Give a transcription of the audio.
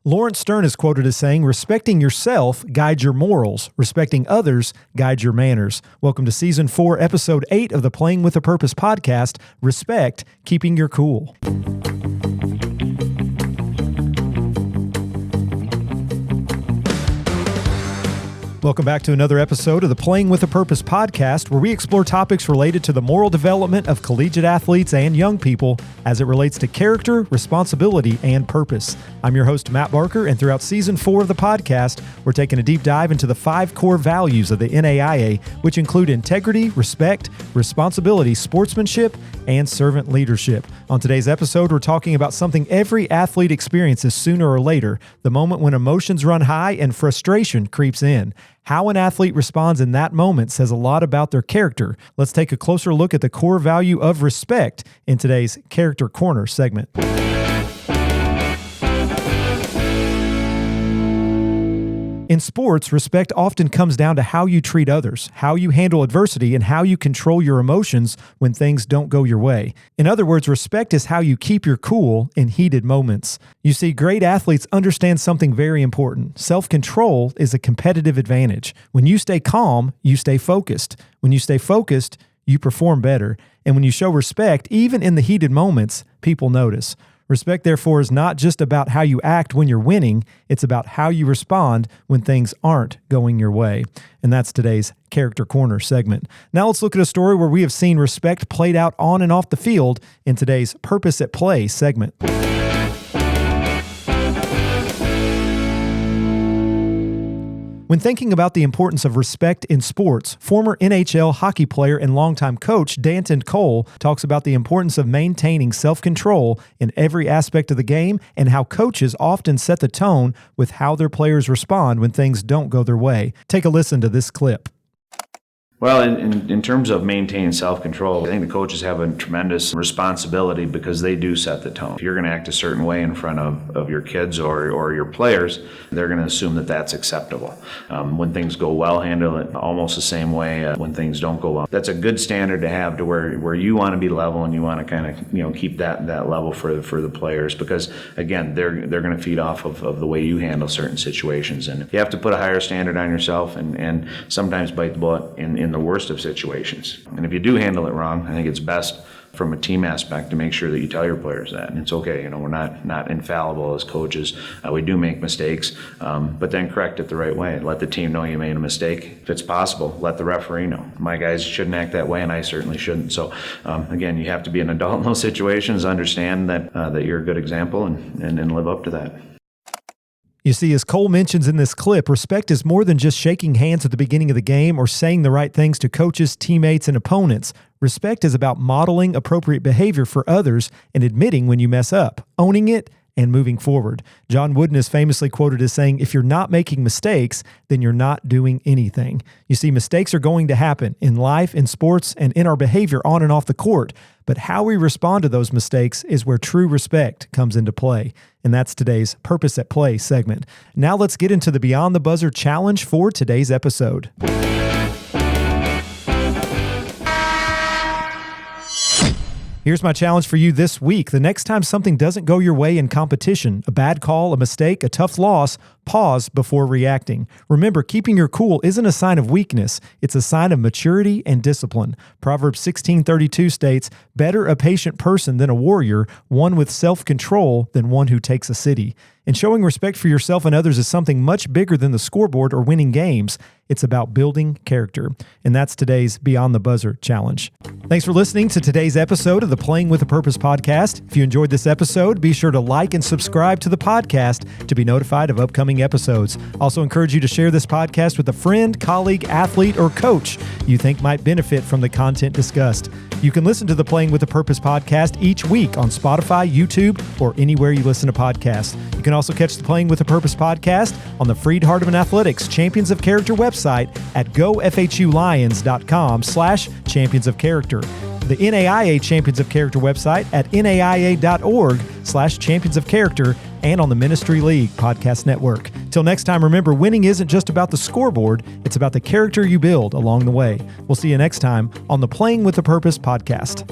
Lawrence Stern is quoted as saying, "Respecting yourself guides your morals. Respecting others guides your manners." Welcome to Season 4, Episode 8 of the Playing with a Purpose podcast, Respect, Keeping Your Cool. Welcome back to another episode of the Playing with a Purpose podcast, where we explore topics related to the moral development of collegiate athletes and young people as it relates to character, responsibility, and purpose. I'm your host, Matt Barker, and throughout Season 4 of the podcast, we're taking a deep dive into the 5 core values of the NAIA, which include integrity, respect, responsibility, sportsmanship, and servant leadership. On today's episode, we're talking about something every athlete experiences sooner or later, the moment when emotions run high and frustration creeps in. How an athlete responds in that moment says a lot about their character. Let's take a closer look at the core value of respect in today's Character Corner segment. In sports, respect often comes down to how you treat others, how you handle adversity, and how you control your emotions when things don't go your way. In other words, respect is how you keep your cool in heated moments. You see, great athletes understand something very important. Self-control is a competitive advantage. When you stay calm, you stay focused. When you stay focused, you perform better. And when you show respect, even in the heated moments, people notice. Respect, therefore, is not just about how you act when you're winning, it's about how you respond when things aren't going your way. And that's today's Character Corner segment. Now let's look at a story where we have seen respect played out on and off the field in today's Purpose at Play segment. When thinking about the importance of respect in sports, former NHL hockey player and longtime coach Danton Cole talks about the importance of maintaining self-control in every aspect of the game and how coaches often set the tone with how their players respond when things don't go their way. Take a listen to this clip. Well, in terms of maintaining self-control, I think the coaches have a tremendous responsibility because they do set the tone. If you're going to act a certain way in front of your kids or your players, they're going to assume that that's acceptable. When things go well, handle it almost the same way when things don't go well. That's a good standard to have to where you want to be level and you want to kind of keep that level for the players because, again, they're going to feed off of the way you handle certain situations. And you have to put a higher standard on yourself and sometimes bite the bullet in the worst of situations. And if you do handle it wrong, I think it's best from a team aspect to make sure that you tell your players that. And it's okay, we're not infallible as coaches. We do make mistakes, but then correct it the right way. Let the team know you made a mistake. If it's possible, let the referee know. My guys shouldn't act that way, and I certainly shouldn't. So again, you have to be an adult in those situations, understand that you're a good example, and live up to that. You see, as Cole mentions in this clip, respect is more than just shaking hands at the beginning of the game or saying the right things to coaches, teammates, and opponents. Respect is about modeling appropriate behavior for others and admitting when you mess up, owning it, and moving forward. John Wooden is famously quoted as saying, "If you're not making mistakes, then you're not doing anything." You see, mistakes are going to happen in life, in sports, and in our behavior on and off the court. But how we respond to those mistakes is where true respect comes into play. And that's today's Purpose at Play segment. Now let's get into the Beyond the Buzzer challenge for today's episode. Here's my challenge for you this week. The next time something doesn't go your way in competition, a bad call, a mistake, a tough loss, pause before reacting. Remember, keeping your cool isn't a sign of weakness. It's a sign of maturity and discipline. Proverbs 16:32 states, "Better a patient person than a warrior, one with self-control than one who takes a city." And showing respect for yourself and others is something much bigger than the scoreboard or winning games. It's about building character. And that's today's Beyond the Buzzer challenge. Thanks for listening to today's episode of the Playing with a Purpose podcast. If you enjoyed this episode, be sure to like and subscribe to the podcast to be notified of upcoming episodes. Also encourage you to share this podcast with a friend, colleague, athlete, or coach you think might benefit from the content discussed. You can listen to the Playing with a Purpose podcast each week on Spotify, YouTube, or anywhere you listen to podcasts. You can also catch the Playing with a Purpose podcast on the Freed-Hardeman Athletics Champions of Character website at gofhulions.com/champions of character. The NAIA Champions of Character website at naia.org/champions of character and on the Ministry League podcast network. Till next time, remember, winning isn't just about the scoreboard, it's about the character you build along the way. We'll see you next time on the Playing with a Purpose podcast.